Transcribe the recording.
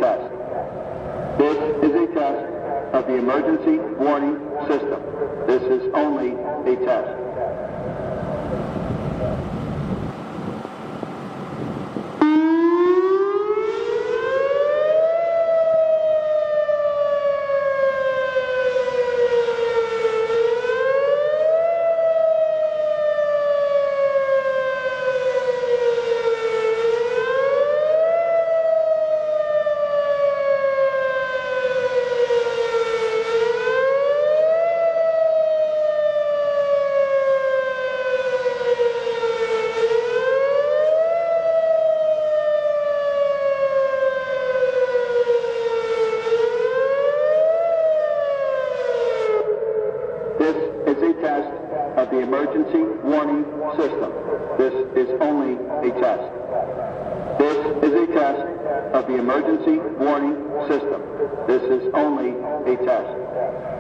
test. This is a test of the emergency warning system. This is only a test. This is a test of the emergency warning system. This is only a test. This is a test of the emergency warning system. This is only a test.